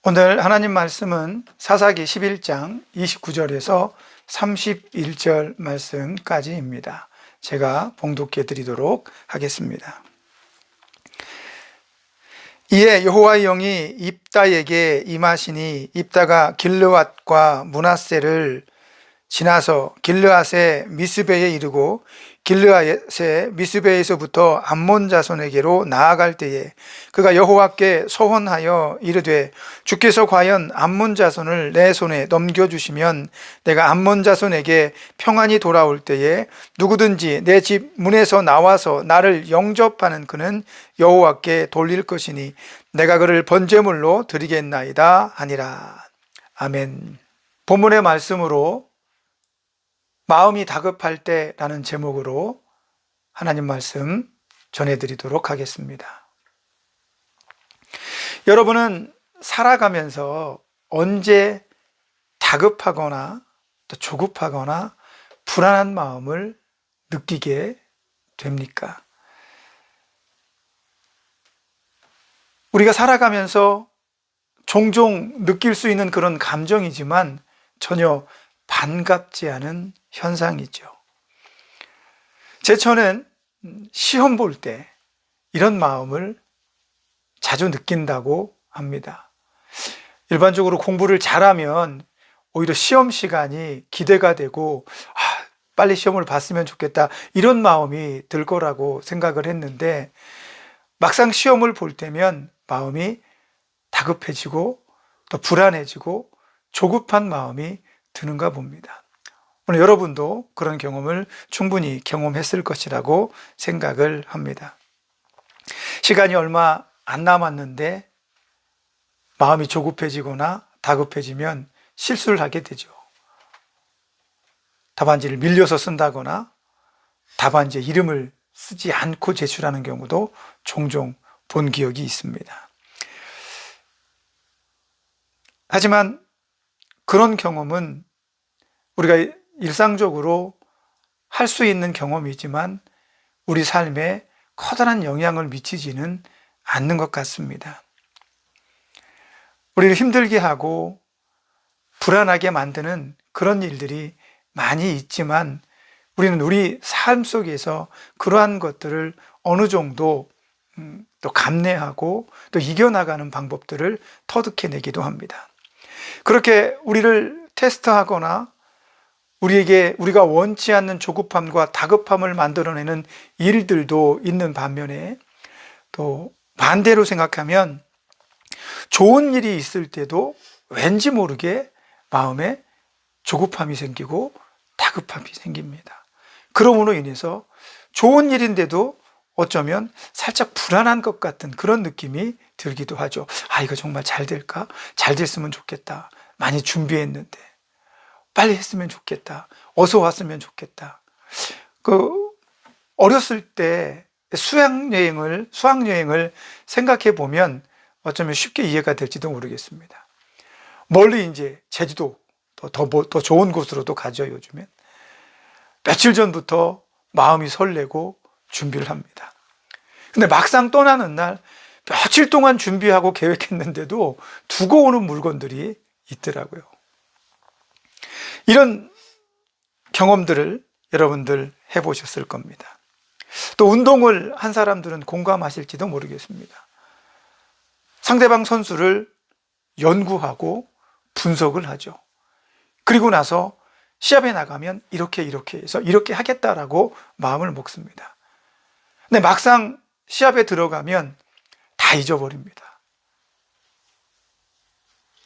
오늘 하나님 말씀은 사사기 11장 29절에서 31절 말씀까지입니다. 제가 봉독해 드리도록 하겠습니다. 이에 여호와의 영이 입다에게 임하시니 입다가 길르앗과 므낫세를 지나서 길르앗의 미스베에 이르고 길르앗의 미스베에서부터 암몬 자손에게로 나아갈 때에 그가 여호와께 소원하여 이르되 주께서 과연 암몬 자손을 내 손에 넘겨주시면 내가 암몬 자손에게 평안히 돌아올 때에 누구든지 내 집 문에서 나와서 나를 영접하는 그는 여호와께 돌릴 것이니 내가 그를 번제물로 드리겠나이다 하니라. 아멘. 본문의 말씀으로 마음이 다급할 때라는 제목으로 하나님 말씀 전해드리도록 하겠습니다. 여러분은 살아가면서 언제 다급하거나 또 조급하거나 불안한 마음을 느끼게 됩니까? 우리가 살아가면서 종종 느낄 수 있는 그런 감정이지만 전혀 반갑지 않은 현상이죠. 제처는 시험 볼 때 이런 마음을 자주 느낀다고 합니다. 일반적으로 공부를 잘하면 오히려 시험 시간이 기대가 되고 빨리 시험을 봤으면 좋겠다 이런 마음이 들 거라고 생각을 했는데 막상 시험을 볼 때면 마음이 다급해지고 또 불안해지고 조급한 마음이 드는가 봅니다. 오늘 여러분도 그런 경험을 충분히 경험했을 것이라고 생각을 합니다. 시간이 얼마 안 남았는데 마음이 조급해지거나 다급해지면 실수를 하게 되죠. 답안지를 밀려서 쓴다거나 답안지에 이름을 쓰지 않고 제출하는 경우도 종종 본 기억이 있습니다. 하지만 그런 경험은 우리가 일상적으로 할 수 있는 경험이지만 우리 삶에 커다란 영향을 미치지는 않는 것 같습니다. 우리를 힘들게 하고 불안하게 만드는 그런 일들이 많이 있지만 우리는 우리 삶 속에서 그러한 것들을 어느 정도 또 감내하고 또 이겨나가는 방법들을 터득해내기도 합니다. 그렇게 우리를 테스트하거나 우리가 원치 않는 조급함과 다급함을 만들어내는 일들도 있는 반면에 또 반대로 생각하면 좋은 일이 있을 때도 왠지 모르게 마음에 조급함이 생기고 다급함이 생깁니다. 그러므로 인해서 좋은 일인데도 어쩌면 살짝 불안한 것 같은 그런 느낌이 들기도 하죠. 이거 정말 잘 될까? 잘 됐으면 좋겠다. 많이 준비했는데 빨리 했으면 좋겠다. 어서 왔으면 좋겠다. 어렸을 때 수학여행을 생각해 보면 어쩌면 쉽게 이해가 될지도 모르겠습니다. 멀리 이제 제주도 더 좋은 곳으로도 가죠, 요즘엔. 며칠 전부터 마음이 설레고 준비를 합니다. 근데 막상 떠나는 날 며칠 동안 준비하고 계획했는데도 두고 오는 물건들이 있더라고요. 이런 경험들을 여러분들 해보셨을 겁니다. 또 운동을 한 사람들은 공감하실지도 모르겠습니다. 상대방 선수를 연구하고 분석을 하죠. 그리고 나서 시합에 나가면 이렇게 해서 이렇게 하겠다라고 마음을 먹습니다. 근데 막상 시합에 들어가면 다 잊어버립니다.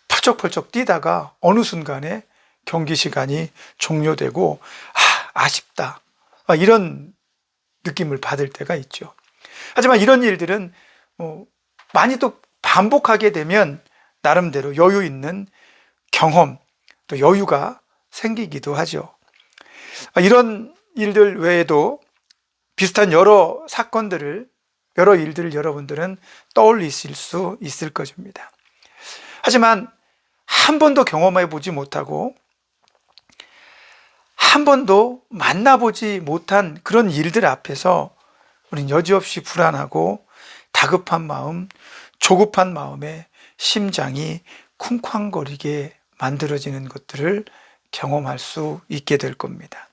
펄쩍펄쩍 뛰다가 어느 순간에 경기 시간이 종료되고 아쉽다 이런 느낌을 받을 때가 있죠. 하지만 이런 일들은 많이 또 반복하게 되면 나름대로 여유 있는 경험 또 여유가 생기기도 하죠. 이런 일들 외에도 비슷한 여러 일들을 여러분들은 떠올리실 수 있을 것입니다. 하지만 한 번도 경험해 보지 못하고 한 번도 만나보지 못한 그런 일들 앞에서 우리는 여지없이 불안하고 다급한 마음, 조급한 마음에 심장이 쿵쾅거리게 만들어지는 것들을 경험할 수 있게 될 겁니다.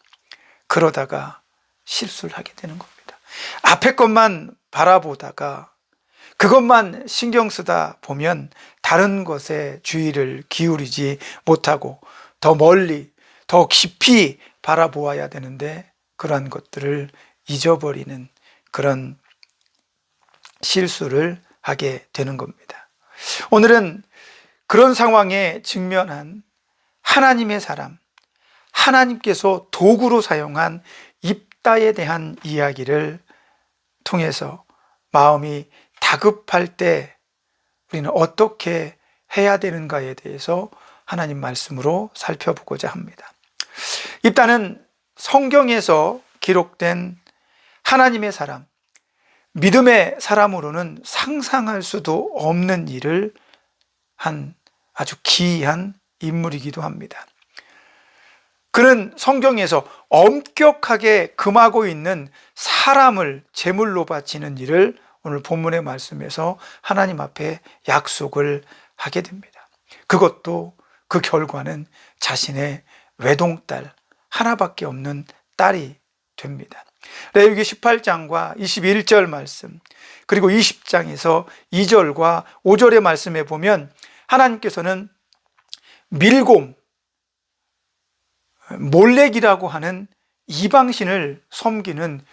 그러다가 실수를 하게 되는 겁니다. 앞에 것만 바라보다가 그것만 신경 쓰다 보면 다른 것에 주의를 기울이지 못하고 더 멀리, 더 깊이 바라보아야 되는데 그러한 것들을 잊어버리는 그런 실수를 하게 되는 겁니다. 오늘은 그런 상황에 직면한 하나님의 사람, 하나님께서 도구로 사용한 입다에 대한 이야기를 통해서 마음이 다급할 때 우리는 어떻게 해야 되는가에 대해서 하나님 말씀으로 살펴보고자 합니다. 입다는 성경에서 기록된 하나님의 사람, 믿음의 사람으로는 상상할 수도 없는 일을 한 아주 기이한 인물이기도 합니다. 그는 성경에서 엄격하게 금하고 있는 사람을 제물로 바치는 일을 오늘 본문의 말씀에서 하나님 앞에 약속을 하게 됩니다. 그것도 그 결과는 자신의 외동딸 하나밖에 없는 딸이 됩니다. 레위기 18장과 21절 말씀, 그리고 20장에서 2절과 5절의 말씀에 보면 하나님께서는 밀곰, 몰렉이라고 하는 이방신을 섬기는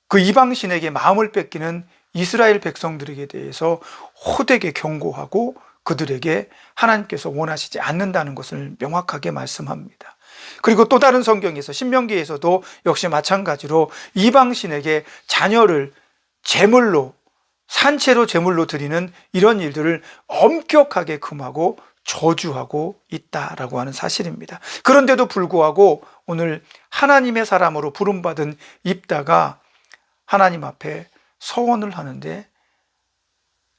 그 이방신에게 마음을 뺏기는 이스라엘 백성들에게 대해서 호되게 경고하고 그들에게 하나님께서 원하시지 않는다는 것을 명확하게 말씀합니다. 그리고 또 다른 성경에서 신명기에서도 역시 마찬가지로 이방신에게 자녀를 제물로, 산채로 제물로 드리는 이런 일들을 엄격하게 금하고 저주하고 있다라고 하는 사실입니다. 그런데도 불구하고 오늘 하나님의 사람으로 부름받은 입다가 하나님 앞에 서원을 하는데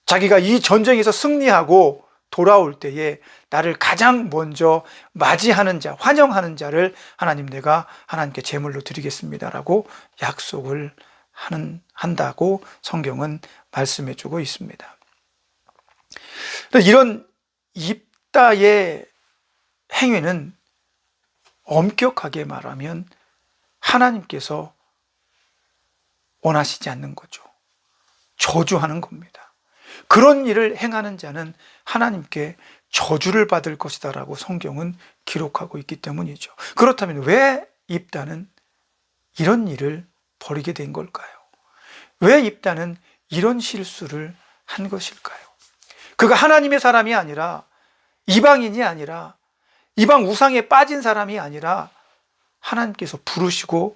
자기가 이 전쟁에서 승리하고 돌아올 때에 나를 가장 먼저 맞이하는 자, 환영하는 자를 하나님 내가 하나님께 제물로 드리겠습니다라고 약속을 한다고 성경은 말씀해 주고 있습니다. 이런 입다의 행위는 엄격하게 말하면 하나님께서 원하시지 않는 거죠. 저주하는 겁니다. 그런 일을 행하는 자는 하나님께 저주를 받을 것이다라고 성경은 기록하고 있기 때문이죠. 그렇다면 왜 입다는 이런 일을 벌이게 된 걸까요? 왜 입다는 이런 실수를 한 것일까요? 그가 하나님의 사람이 아니라 이방인이 아니라 이방 우상에 빠진 사람이 아니라 하나님께서 부르시고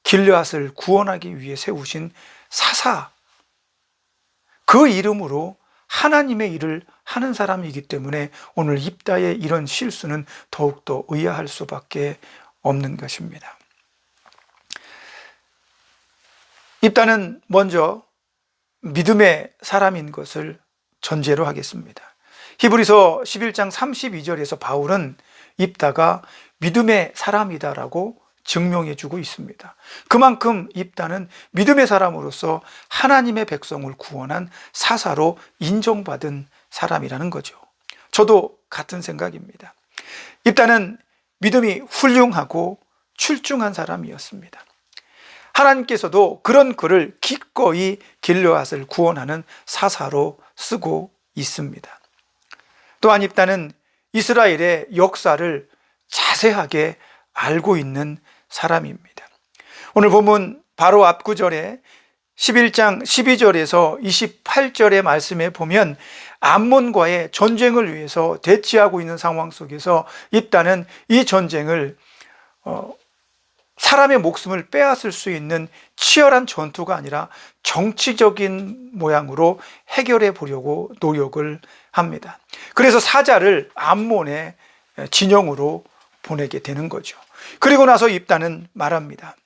길르앗을 구원하기 위해 세우신 사사, 그 이름으로 하나님의 일을 하는 사람이기 때문에 오늘 입다의 이런 실수는 더욱더 의아할 수밖에 없는 것입니다. 입다는 먼저 믿음의 사람인 것을 전제로 하겠습니다. 히브리서 11장 32절에서 바울은 입다가 믿음의 사람이다라고 증명해 주고 있습니다. 그만큼 입다는 믿음의 사람으로서 하나님의 백성을 구원한 사사로 인정받은 사람이라는 거죠. 저도 같은 생각입니다. 입다는 믿음이 훌륭하고 출중한 사람이었습니다. 하나님께서도 그런 그를 기꺼이 길르앗을 구원하는 사사로 쓰고 있습니다. 또한 입다는 이스라엘의 역사를 자세하게 알고 있는 사람입니다. 오늘 본문 바로 앞 구절에 11장 12절에서 28절의 말씀에 보면 암몬과의 전쟁을 위해서 대치하고 있는 상황 속에서 입다는 이 전쟁을 사람의 목숨을 빼앗을 수 있는 치열한 전투가 아니라 정치적인 모양으로 해결해 보려고 노력을 합니다. 그래서 사자를 암몬의 진영으로 보내게 되는 거죠. 그리고 나서 입다는 말합니다.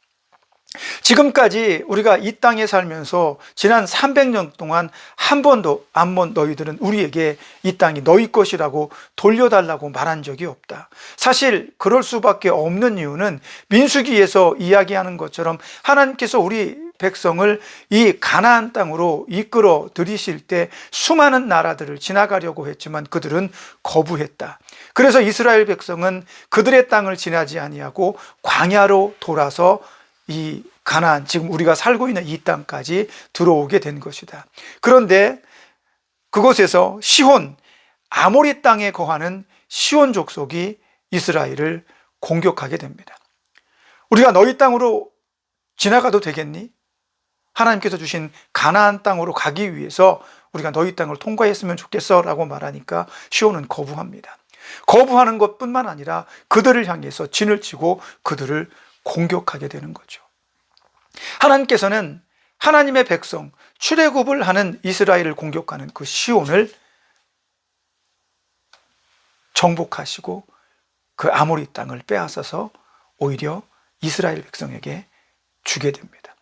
지금까지 우리가 이 땅에 살면서 지난 300년 동안 한 번도 암몬 너희들은 우리에게 이 땅이 너희 것이라고 돌려달라고 말한 적이 없다. 사실 그럴 수밖에 없는 이유는 민수기에서 이야기하는 것처럼 하나님께서 우리 백성을 이 가나안 땅으로 이끌어 들이실 때 수많은 나라들을 지나가려고 했지만 그들은 거부했다. 그래서 이스라엘 백성은 그들의 땅을 지나지 아니하고 광야로 돌아서 이 가나안, 지금 우리가 살고 있는 이 땅까지 들어오게 된 것이다. 그런데 그곳에서 시혼, 아모리 땅에 거하는 시혼 족속이 이스라엘을 공격하게 됩니다. 우리가 너희 땅으로 지나가도 되겠니? 하나님께서 주신 가나안 땅으로 가기 위해서 우리가 너희 땅을 통과했으면 좋겠어 라고 말하니까 시온은 거부합니다. 거부하는 것뿐만 아니라 그들을 향해서 진을 치고 그들을 공격하게 되는 거죠. 하나님께서는 하나님의 백성, 출애굽을 하는 이스라엘을 공격하는 그 시온을 정복하시고 그 아모리 땅을 빼앗아서 오히려 이스라엘 백성에게 주게 됩니다.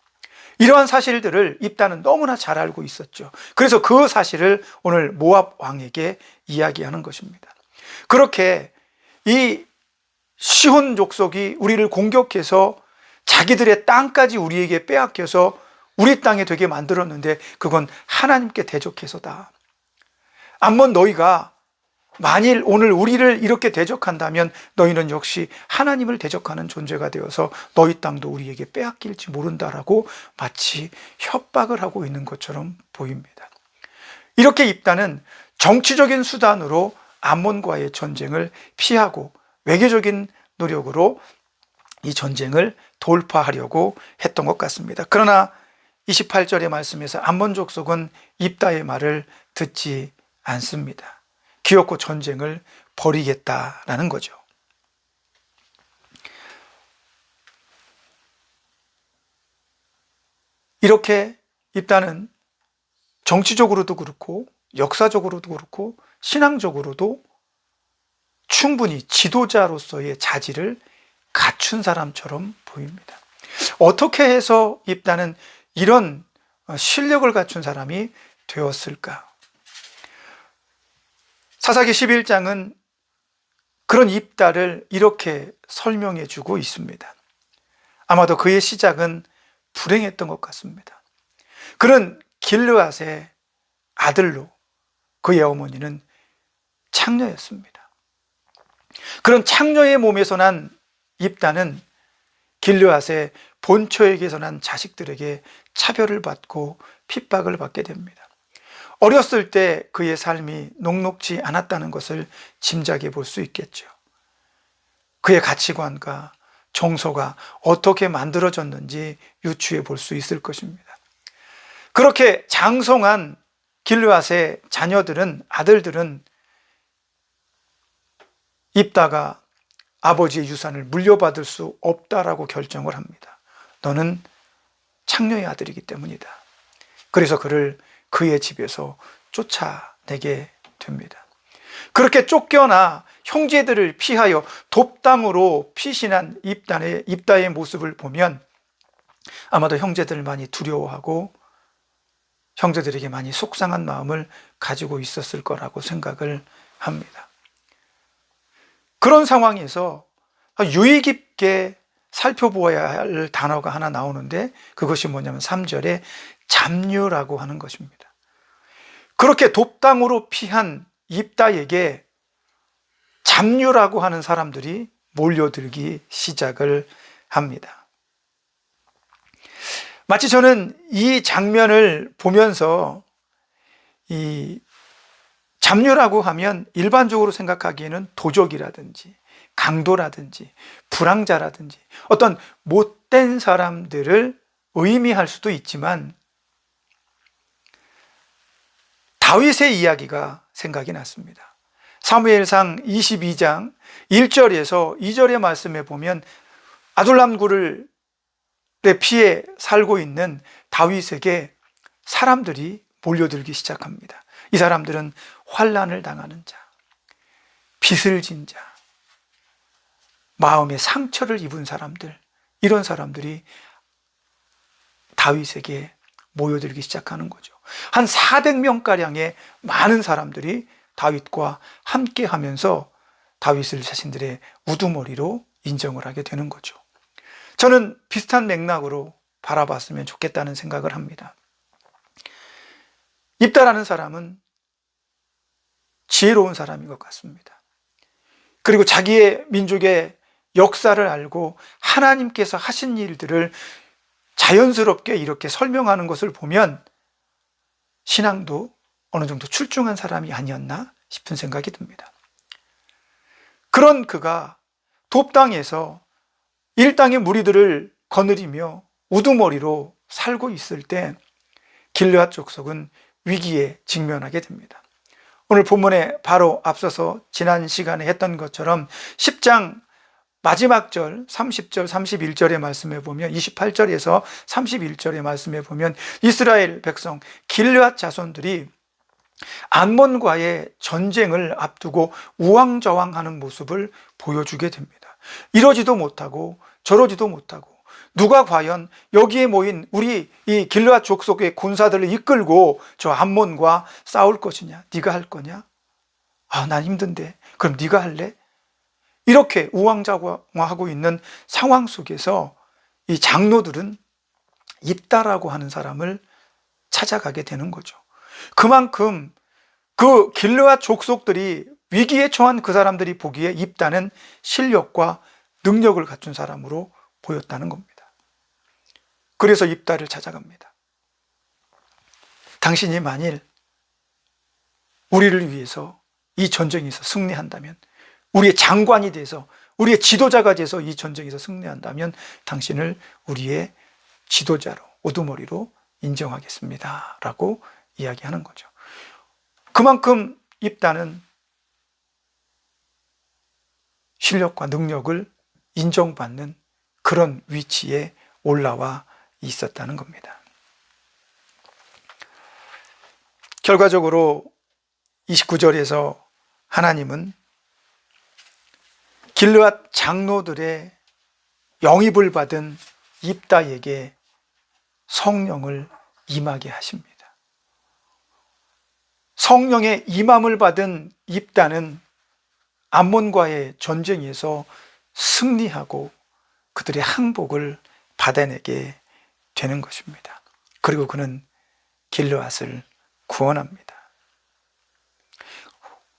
이러한 사실들을 입다는 너무나 잘 알고 있었죠. 그래서 그 사실을 오늘 모압 왕에게 이야기하는 것입니다. 그렇게 이 시혼 족속이 우리를 공격해서 자기들의 땅까지 우리에게 빼앗겨서 우리 땅에 되게 만들었는데 그건 하나님께 대적해서다. 암몬 너희가 만일 오늘 우리를 이렇게 대적한다면 너희는 역시 하나님을 대적하는 존재가 되어서 너희 땅도 우리에게 빼앗길지 모른다라고 마치 협박을 하고 있는 것처럼 보입니다. 이렇게 입다는 정치적인 수단으로 암몬과의 전쟁을 피하고 외교적인 노력으로 이 전쟁을 돌파하려고 했던 것 같습니다. 그러나 28절의 말씀에서 암몬 족속은 입다의 말을 듣지 않습니다. 기어코 전쟁을 벌이겠다라는 거죠. 이렇게 입다는 정치적으로도 그렇고 역사적으로도 그렇고 신앙적으로도 충분히 지도자로서의 자질을 갖춘 사람처럼 보입니다. 어떻게 해서 입다는 이런 실력을 갖춘 사람이 되었을까? 사사기 11장은 그런 입다를 이렇게 설명해 주고 있습니다. 아마도 그의 시작은 불행했던 것 같습니다. 그는 길르앗의 아들로 그의 어머니는 창녀였습니다. 그런 창녀의 몸에서 난 입다는 길르앗의 본처에게서 난 자식들에게 차별을 받고 핍박을 받게 됩니다. 어렸을 때 그의 삶이 녹록지 않았다는 것을 짐작해 볼 수 있겠죠. 그의 가치관과 정서가 어떻게 만들어졌는지 유추해 볼 수 있을 것입니다. 그렇게 장성한 길르앗의 자녀들은, 아들들은 입다가 아버지의 유산을 물려받을 수 없다라고 결정을 합니다. 너는 창녀의 아들이기 때문이다. 그래서 그를 그의 집에서 쫓아내게 됩니다. 그렇게 쫓겨나 형제들을 피하여 돕당으로 피신한 입다의 모습을 보면 아마도 형제들을 많이 두려워하고 형제들에게 많이 속상한 마음을 가지고 있었을 거라고 생각을 합니다. 그런 상황에서 유의 깊게 살펴보아야 할 단어가 하나 나오는데 그것이 뭐냐면 3절에 잡류라고 하는 것입니다. 그렇게 돕당으로 피한 입다에게 잡류라고 하는 사람들이 몰려들기 시작을 합니다. 마치 저는 이 장면을 보면서 이 잡류라고 하면 일반적으로 생각하기에는 도적이라든지 강도라든지 불황자라든지 어떤 못된 사람들을 의미할 수도 있지만 다윗의 이야기가 생각이 났습니다. 사무엘상 22장 1절에서 2절의 말씀에 보면 아둘람 굴의 피해 살고 있는 다윗에게 사람들이 몰려들기 시작합니다. 이 사람들은 환난을 당하는 자, 빚을 진 자, 마음의 상처를 입은 사람들, 이런 사람들이 다윗에게 모여들기 시작하는 거죠. 한 400명가량의 많은 사람들이 다윗과 함께 하면서 다윗을 자신들의 우두머리로 인정을 하게 되는 거죠. 저는 비슷한 맥락으로 바라봤으면 좋겠다는 생각을 합니다. 입다라는 사람은 지혜로운 사람인 것 같습니다. 그리고 자기의 민족의 역사를 알고 하나님께서 하신 일들을 자연스럽게 이렇게 설명하는 것을 보면 신앙도 어느 정도 출중한 사람이 아니었나 싶은 생각이 듭니다. 그런 그가 돕당에서 일당의 무리들을 거느리며 우두머리로 살고 있을 때 길르앗 족속은 위기에 직면하게 됩니다. 오늘 본문에 바로 앞서서 지난 시간에 했던 것처럼 10장 마지막 절 30절 31절의 말씀에 보면 28절에서 31절의 말씀에 보면 이스라엘 백성 길르앗 자손들이 암몬과의 전쟁을 앞두고 우왕좌왕하는 모습을 보여주게 됩니다. 이러지도 못하고 저러지도 못하고 누가 과연 여기에 모인 우리 이 길르앗 족속의 군사들을 이끌고 저 암몬과 싸울 것이냐? 네가 할 거냐? 난 힘든데 그럼 네가 할래? 이렇게 우왕좌왕하고 있는 상황 속에서 이 장로들은 입다라고 하는 사람을 찾아가게 되는 거죠. 그만큼 그 길르앗 족속들이 위기에 처한 그 사람들이 보기에 입다는 실력과 능력을 갖춘 사람으로 보였다는 겁니다. 그래서 입다를 찾아갑니다. 당신이 만일 우리를 위해서 이 전쟁에서 승리한다면, 우리의 장관이 돼서, 우리의 지도자가 돼서 이 전쟁에서 승리한다면 당신을 우리의 지도자로, 우두머리로 인정하겠습니다 라고 이야기하는 거죠. 그만큼 입다는 실력과 능력을 인정받는 그런 위치에 올라와 있었다는 겁니다. 결과적으로 29절에서 하나님은 길르앗 장로들의 영입을 받은 입다에게 성령을 임하게 하십니다. 성령의 임함을 받은 입다는 암몬과의 전쟁에서 승리하고 그들의 항복을 받아내게 되는 것입니다. 그리고 그는 길르앗을 구원합니다.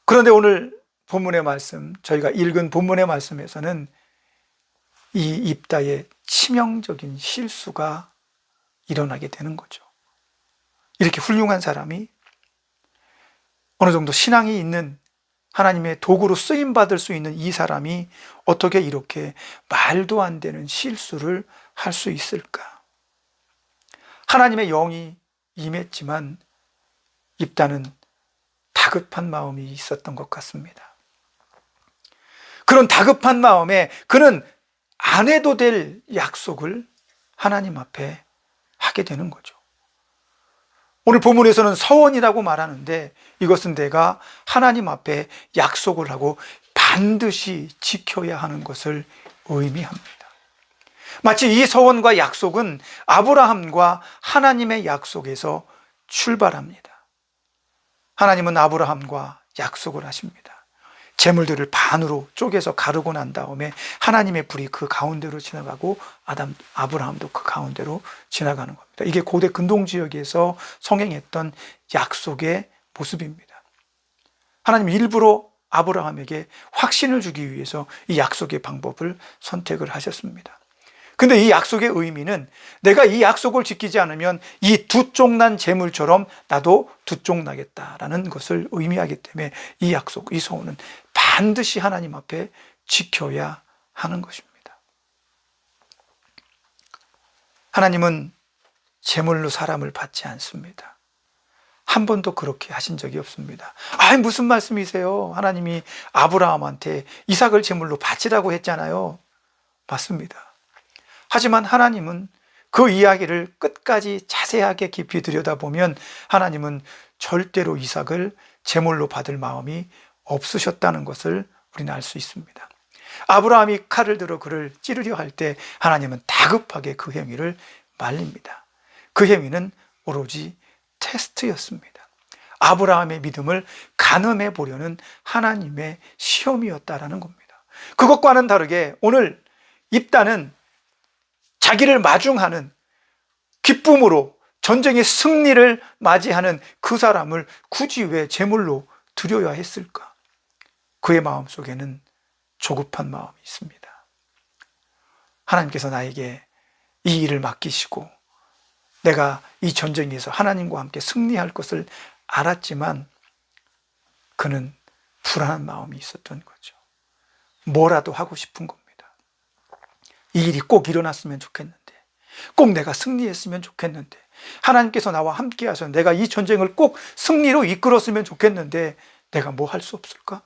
그런데 오늘 본문의 말씀, 저희가 읽은 본문의 말씀에서는 이 입다의 치명적인 실수가 일어나게 되는 거죠. 이렇게 훌륭한 사람이, 어느 정도 신앙이 있는, 하나님의 도구로 쓰임받을 수 있는 이 사람이 어떻게 이렇게 말도 안 되는 실수를 할 수 있을까? 하나님의 영이 임했지만 입다는 다급한 마음이 있었던 것 같습니다. 그런 다급한 마음에 그는 안 해도 될 약속을 하나님 앞에 하게 되는 거죠. 오늘 본문에서는 서원이라고 말하는데 이것은 내가 하나님 앞에 약속을 하고 반드시 지켜야 하는 것을 의미합니다. 마치 이 서원과 약속은 아브라함과 하나님의 약속에서 출발합니다. 하나님은 아브라함과 약속을 하십니다. 재물들을 반으로 쪼개서 가르고 난 다음에 하나님의 불이 그 가운데로 지나가고 아브라함도 그 가운데로 지나가는 겁니다. 이게 고대 근동 지역에서 성행했던 약속의 모습입니다. 하나님은 일부러 아브라함에게 확신을 주기 위해서 이 약속의 방법을 선택을 하셨습니다. 근데 이 약속의 의미는 내가 이 약속을 지키지 않으면 이 두쪽난 재물처럼 나도 두쪽나겠다라는 것을 의미하기 때문에 이 약속, 이 소원은 반드시 하나님 앞에 지켜야 하는 것입니다. 하나님은 재물로 사람을 받지 않습니다. 한 번도 그렇게 하신 적이 없습니다. 무슨 말씀이세요? 하나님이 아브라함한테 이삭을 제물로 바치라고 했잖아요. 맞습니다. 하지만 하나님은 그 이야기를 끝까지 자세하게 깊이 들여다보면 하나님은 절대로 이삭을 제물로 받을 마음이 없으셨다는 것을 우리는 알 수 있습니다. 아브라함이 칼을 들어 그를 찌르려 할 때 하나님은 다급하게 그 행위를 말립니다. 그 행위는 오로지 테스트였습니다. 아브라함의 믿음을 가늠해 보려는 하나님의 시험이었다라는 겁니다. 그것과는 다르게 오늘 입다는 자기를 마중하는 기쁨으로 전쟁의 승리를 맞이하는 그 사람을 굳이 왜 제물로 드려야 했을까? 그의 마음속에는 조급한 마음이 있습니다. 하나님께서 나에게 이 일을 맡기시고 내가 이 전쟁에서 하나님과 함께 승리할 것을 알았지만 그는 불안한 마음이 있었던 거죠. 뭐라도 하고 싶은 겁니다. 이 일이 꼭 일어났으면 좋겠는데, 꼭 내가 승리했으면 좋겠는데, 하나님께서 나와 함께 하셔서 내가 이 전쟁을 꼭 승리로 이끌었으면 좋겠는데 내가 뭐 할 수 없을까?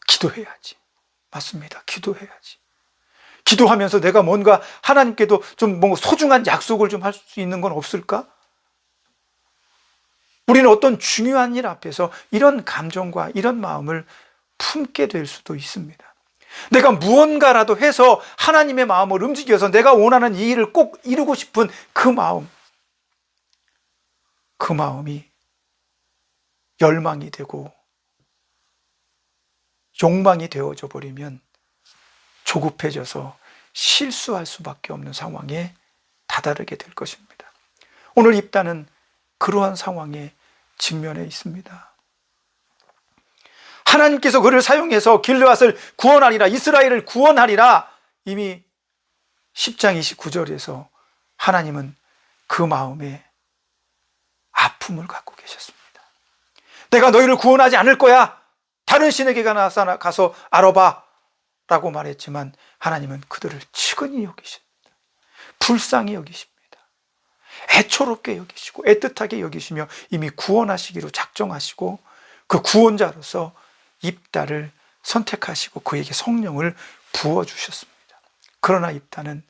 기도해야지. 맞습니다. 기도해야지. 기도하면서 내가 뭔가 하나님께도 좀 뭔가 소중한 약속을 좀 할 수 있는 건 없을까? 우리는 어떤 중요한 일 앞에서 이런 감정과 이런 마음을 품게 될 수도 있습니다. 내가 무언가라도 해서 하나님의 마음을 움직여서 내가 원하는 이 일을 꼭 이루고 싶은 그 마음이 열망이 되고 욕망이 되어져 버리면 조급해져서 실수할 수밖에 없는 상황에 다다르게 될 것입니다. 오늘 입다는 그러한 상황에 직면해 있습니다. 하나님께서 그를 사용해서 길르앗을 구원하리라, 이스라엘을 구원하리라, 이미 10장 29절에서 하나님은 그 마음에 아픔을 갖고 계셨습니다. 내가 너희를 구원하지 않을 거야. 다른 신에게 가서 알아봐 라고 말했지만 하나님은 그들을 측은히 여기십니다. 불쌍히 여기십니다. 애초롭게 여기시고 애틋하게 여기시며 이미 구원하시기로 작정하시고 그 구원자로서 입다를 선택하시고 그에게 성령을 부어주셨습니다. 그러나 입다는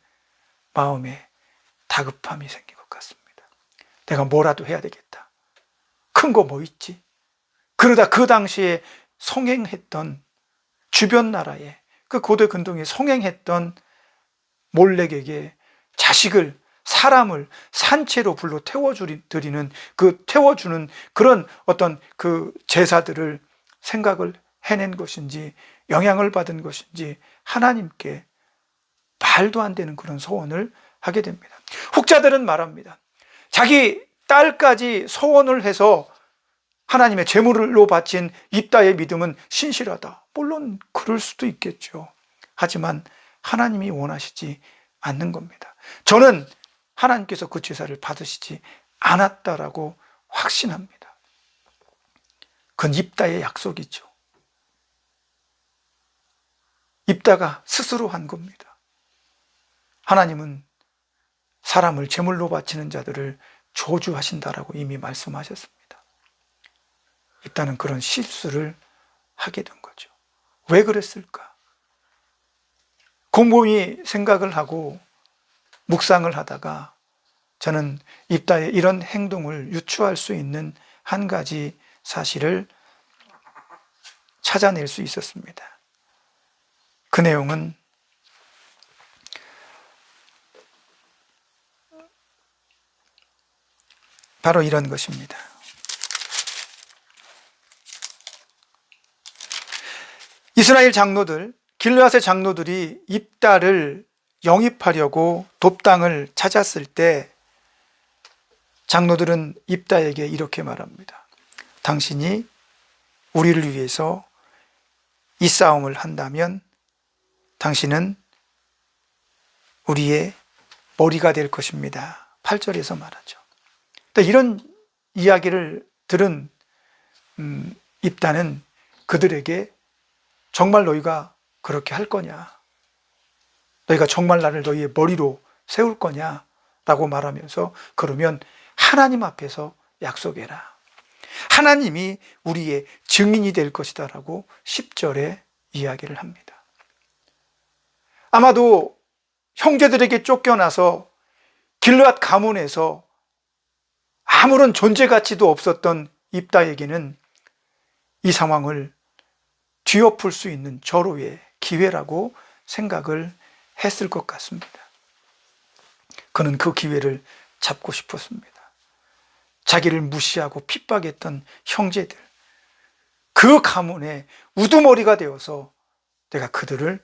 마음에 다급함이 생긴 것 같습니다. 내가 뭐라도 해야 되겠다. 큰 거 뭐 있지? 그러다 그 당시에 성행했던 주변 나라에 그 고대 근동에 성행했던 몰렉에게 자식을, 사람을 산채로 불러 태워주는 그런 어떤 그 제사들을 생각을 해낸 것인지 영향을 받은 것인지 하나님께 말도 안 되는 그런 소원을 하게 됩니다. 혹자들은 말합니다. 자기 딸까지 소원을 해서 하나님의 제물로 바친 입다의 믿음은 신실하다. 물론 그럴 수도 있겠죠. 하지만 하나님이 원하시지 않는 겁니다. 저는 하나님께서 그 제사를 받으시지 않았다라고 확신합니다. 그건 입다의 약속이죠. 입다가 스스로 한 겁니다. 하나님은 사람을 제물로 바치는 자들을 저주하신다라고 이미 말씀하셨습니다. 입다는 그런 실수를 하게 된 거죠. 왜 그랬을까? 곰곰이 생각을 하고 묵상을 하다가 저는 입다의 이런 행동을 유추할 수 있는 한 가지 사실을 찾아낼 수 있었습니다. 그 내용은 바로 이런 것입니다. 이스라엘 장로들, 길르앗의 장로들이 입다를 영입하려고 돕당을 찾았을 때 장로들은 입다에게 이렇게 말합니다. 당신이 우리를 위해서 이 싸움을 한다면 당신은 우리의 머리가 될 것입니다. 8절에서 말하죠. 이런 이야기를 들은 입다는 그들에게 정말 너희가 그렇게 할 거냐? 너희가 정말 나를 너희의 머리로 세울 거냐? 라고 말하면서 그러면 하나님 앞에서 약속해라. 하나님이 우리의 증인이 될 것이다 라고 10절에 이야기를 합니다. 아마도 형제들에게 쫓겨나서 길르앗 가문에서 아무런 존재 가치도 없었던 입다에게는 이 상황을 뒤엎을 수 있는 절호의 기회라고 생각을 했을 것 같습니다. 그는 그 기회를 잡고 싶었습니다. 자기를 무시하고 핍박했던 형제들, 그 가문의 우두머리가 되어서 내가 그들을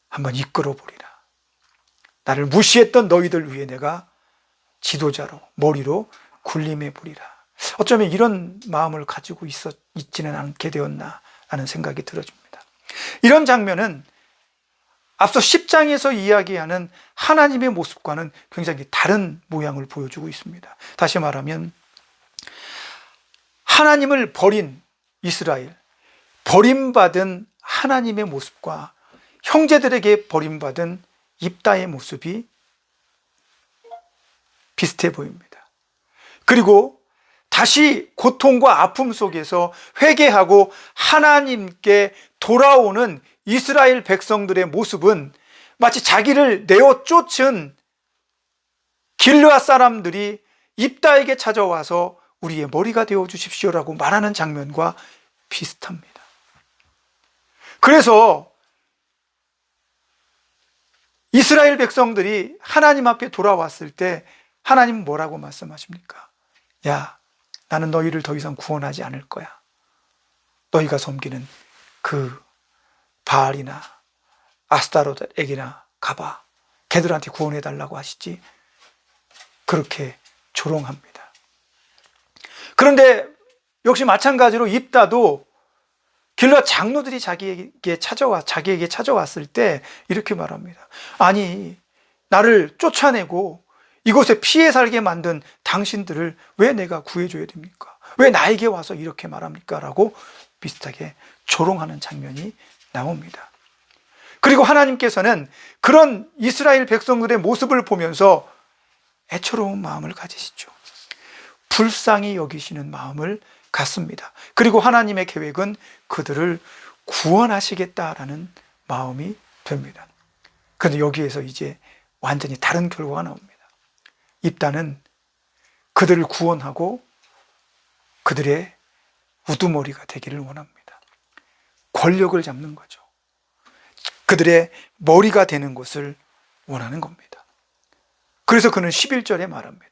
한번 이끌어 보리라. 나를 무시했던 너희들 위해 내가 지도자로, 머리로 군림해 보리라. 어쩌면 이런 마음을 가지고 있지는 않게 되었나 라는 생각이 들어집니다. 이런 장면은 앞서 10장에서 이야기하는 하나님의 모습과는 굉장히 다른 모양을 보여주고 있습니다. 다시 말하면 하나님을 버린 이스라엘, 버림받은 하나님의 모습과 형제들에게 버림받은 입다의 모습이 비슷해 보입니다. 그리고 다시 고통과 아픔 속에서 회개하고 하나님께 돌아오는 이스라엘 백성들의 모습은 마치 자기를 내어 쫓은 길르앗 사람들이 입다에게 찾아와서 우리의 머리가 되어 주십시오라고 말하는 장면과 비슷합니다. 그래서 이스라엘 백성들이 하나님 앞에 돌아왔을 때 하나님은 뭐라고 말씀하십니까? 야, 나는 너희를 더 이상 구원하지 않을 거야. 너희가 섬기는 그 바알이나 아스타롯에게나 가봐. 걔들한테 구원해달라고 하시지. 그렇게 조롱합니다. 그런데 역시 마찬가지로 입다도 길르앗 장로들이 자기에게 찾아왔을 때 이렇게 말합니다. 아니, 나를 쫓아내고 이곳에 피해 살게 만든 당신들을 왜 내가 구해줘야 됩니까? 왜 나에게 와서 이렇게 말합니까? 라고 비슷하게 조롱하는 장면이 나옵니다. 그리고 하나님께서는 그런 이스라엘 백성들의 모습을 보면서 애처로운 마음을 가지시죠. 불쌍히 여기시는 마음을 갖습니다. 그리고 하나님의 계획은 그들을 구원하시겠다라는 마음이 됩니다. 그런데 여기에서 이제 완전히 다른 결과가 나옵니다. 입다는 그들을 구원하고 그들의 우두머리가 되기를 원합니다. 권력을 잡는 거죠. 그들의 머리가 되는 것을 원하는 겁니다. 그래서 그는 11절에 말합니다.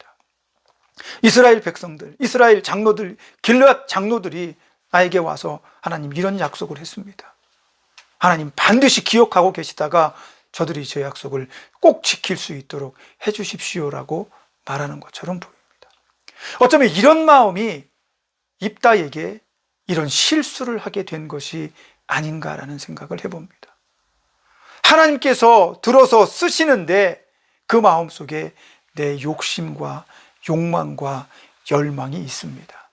이스라엘 백성들, 이스라엘 장로들, 길르앗 장로들이 나에게 와서 하나님 이런 약속을 했습니다. 하나님 반드시 기억하고 계시다가 저들이 제 약속을 꼭 지킬 수 있도록 해주십시오라고 말하는 것처럼 보입니다. 어쩌면 이런 마음이 입다에게 이런 실수를 하게 된 것이 아닌가라는 생각을 해봅니다. 하나님께서 들어서 쓰시는데 그 마음속에 내 욕심과 욕망과 열망이 있습니다.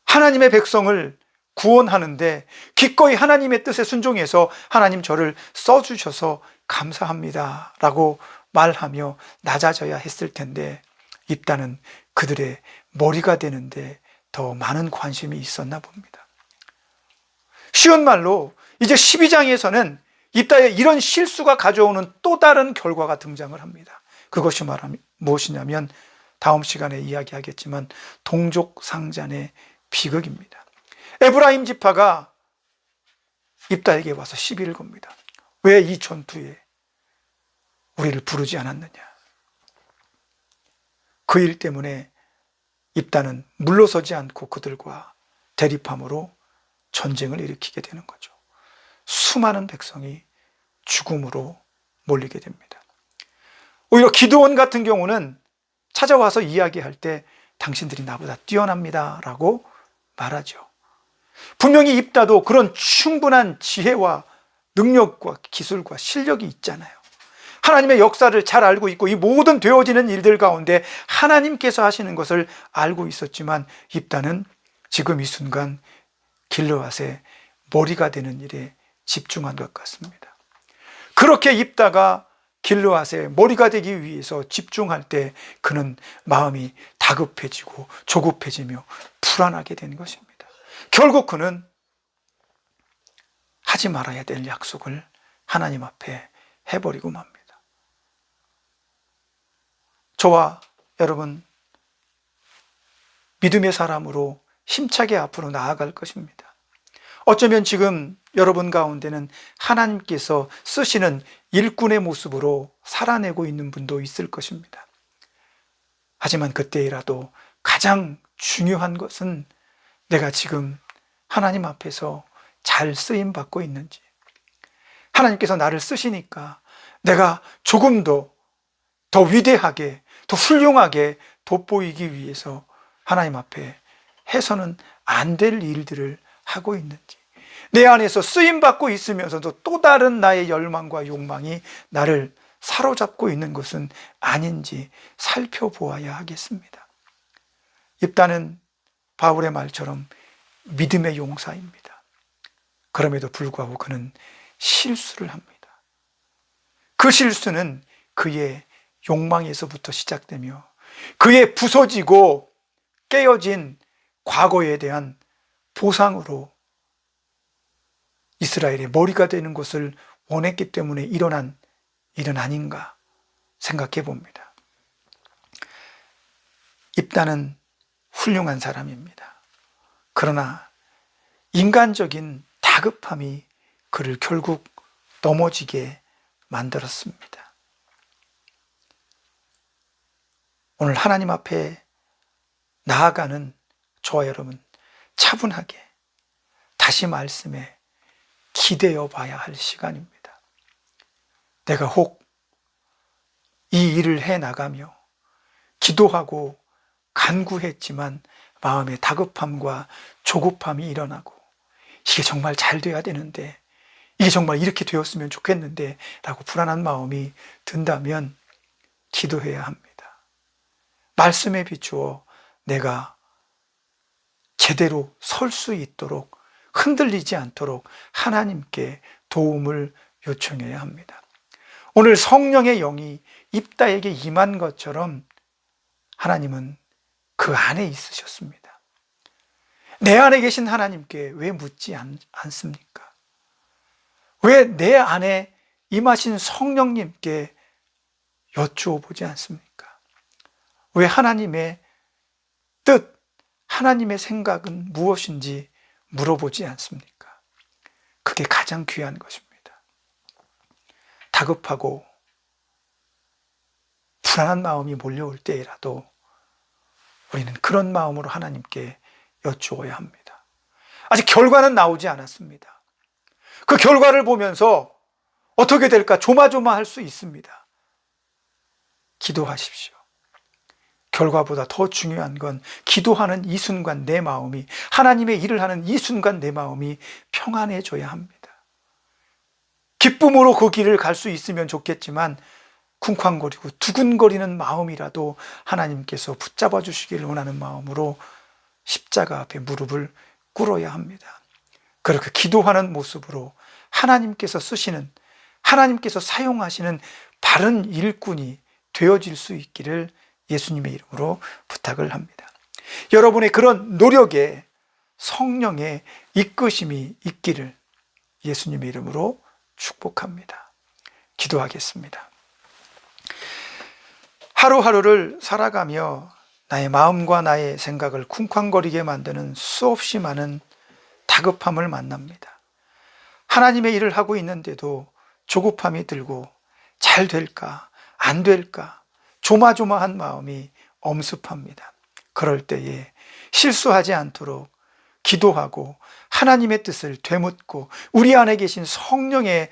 하나님의 백성을 구원하는데 기꺼이 하나님의 뜻에 순종해서 하나님 저를 써주셔서 감사합니다 라고 말하며 낮아져야 했을 텐데 입다는 그들의 머리가 되는데 더 많은 관심이 있었나 봅니다. 쉬운 말로 이제 12장에서는 입다의 이런 실수가 가져오는 또 다른 결과가 등장을 합니다. 그것이 무엇이냐면 다음 시간에 이야기하겠지만 동족상잔의 비극입니다. 에브라임 지파가 입다에게 와서 시비를 겁니다. 왜 이 전투에 우리를 부르지 않았느냐. 그 일 때문에 입다는 물러서지 않고 그들과 대립함으로 전쟁을 일으키게 되는 거죠. 수많은 백성이 죽음으로 몰리게 됩니다. 오히려 기드온 같은 경우는 찾아와서 이야기할 때 당신들이 나보다 뛰어납니다 라고 말하죠. 분명히 입다도 그런 충분한 지혜와 능력과 기술과 실력이 있잖아요. 하나님의 역사를 잘 알고 있고 이 모든 되어지는 일들 가운데 하나님께서 하시는 것을 알고 있었지만 입다는 지금 이 순간 길르앗의 머리가 되는 일에 집중한 것 같습니다. 그렇게 입다가 길르앗의 머리가 되기 위해서 집중할 때 그는 마음이 다급해지고 조급해지며 불안하게 된 것입니다. 결국 그는 하지 말아야 될 약속을 하나님 앞에 해버리고 맙니다. 저와 여러분 믿음의 사람으로 힘차게 앞으로 나아갈 것입니다. 어쩌면 지금 여러분 가운데는 하나님께서 쓰시는 일꾼의 모습으로 살아내고 있는 분도 있을 것입니다. 하지만 그때라도 가장 중요한 것은 내가 지금 하나님 앞에서 잘 쓰임받고 있는지, 하나님께서 나를 쓰시니까 내가 조금 더 더 위대하게, 더 훌륭하게 돋보이기 위해서 하나님 앞에 해서는 안 될 일들을 하고 있는지, 내 안에서 쓰임받고 있으면서도 또 다른 나의 열망과 욕망이 나를 사로잡고 있는 것은 아닌지 살펴보아야 하겠습니다. 입다는 바울의 말처럼 믿음의 용사입니다. 그럼에도 불구하고 그는 실수를 합니다. 그 실수는 그의 욕망에서부터 시작되며 그의 부서지고 깨어진 과거에 대한 보상으로 이스라엘의 머리가 되는 것을 원했기 때문에 일어난 일은 아닌가 생각해 봅니다. 입다는 훌륭한 사람입니다. 그러나 인간적인 다급함이 그를 결국 넘어지게 만들었습니다. 오늘 하나님 앞에 나아가는 저와 여러분, 차분하게 다시 말씀에 기대어 봐야 할 시간입니다. 내가 혹 이 일을 해 나가며 기도하고 간구했지만 마음에 다급함과 조급함이 일어나고, 이게 정말 잘 돼야 되는데, 이게 정말 이렇게 되었으면 좋겠는데 라고 불안한 마음이 든다면 기도해야 합니다. 말씀에 비추어 내가 제대로 설 수 있도록, 흔들리지 않도록 하나님께 도움을 요청해야 합니다. 오늘 성령의 영이 입다에게 임한 것처럼 하나님은 그 안에 있으셨습니다. 내 안에 계신 하나님께 왜 묻지 않습니까? 왜 내 안에 임하신 성령님께 여쭈어 보지 않습니까? 왜 하나님의 뜻, 하나님의 생각은 무엇인지 물어보지 않습니까? 그게 가장 귀한 것입니다. 다급하고 불안한 마음이 몰려올 때라도 우리는 그런 마음으로 하나님께 여쭈어야 합니다. 아직 결과는 나오지 않았습니다. 그 결과를 보면서 어떻게 될까 조마조마할 수 있습니다. 기도하십시오. 결과보다 더 중요한 건 기도하는 이 순간 내 마음이, 하나님의 일을 하는 이 순간 내 마음이 평안해져야 합니다. 기쁨으로 그 길을 갈 수 있으면 좋겠지만 쿵쾅거리고 두근거리는 마음이라도 하나님께서 붙잡아 주시기를 원하는 마음으로 십자가 앞에 무릎을 꿇어야 합니다. 그렇게 기도하는 모습으로 하나님께서 쓰시는, 하나님께서 사용하시는 바른 일꾼이 되어질 수 있기를 예수님의 이름으로 부탁을 합니다. 여러분의 그런 노력에 성령의 이끄심이 있기를 예수님의 이름으로 축복합니다. 기도하겠습니다. 하루하루를 살아가며 나의 마음과 나의 생각을 쿵쾅거리게 만드는 수없이 많은 다급함을 만납니다. 하나님의 일을 하고 있는데도 조급함이 들고 잘 될까 안 될까 조마조마한 마음이 엄습합니다. 그럴 때에 실수하지 않도록 기도하고 하나님의 뜻을 되묻고 우리 안에 계신 성령의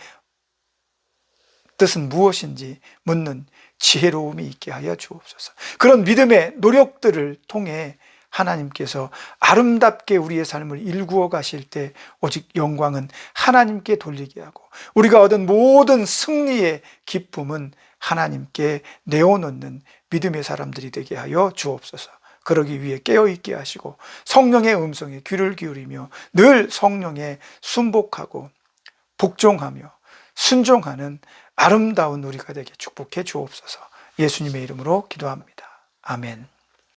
뜻은 무엇인지 묻는 지혜로움이 있게 하여 주옵소서. 그런 믿음의 노력들을 통해 하나님께서 아름답게 우리의 삶을 일구어 가실 때 오직 영광은 하나님께 돌리게 하고 우리가 얻은 모든 승리의 기쁨은 하나님께 내어놓는 믿음의 사람들이 되게 하여 주옵소서. 그러기 위해 깨어있게 하시고 성령의 음성에 귀를 기울이며 늘 성령에 순복하고 복종하며 순종하는 아름다운 우리가 되게 축복해 주옵소서. 예수님의 이름으로 기도합니다. 아멘.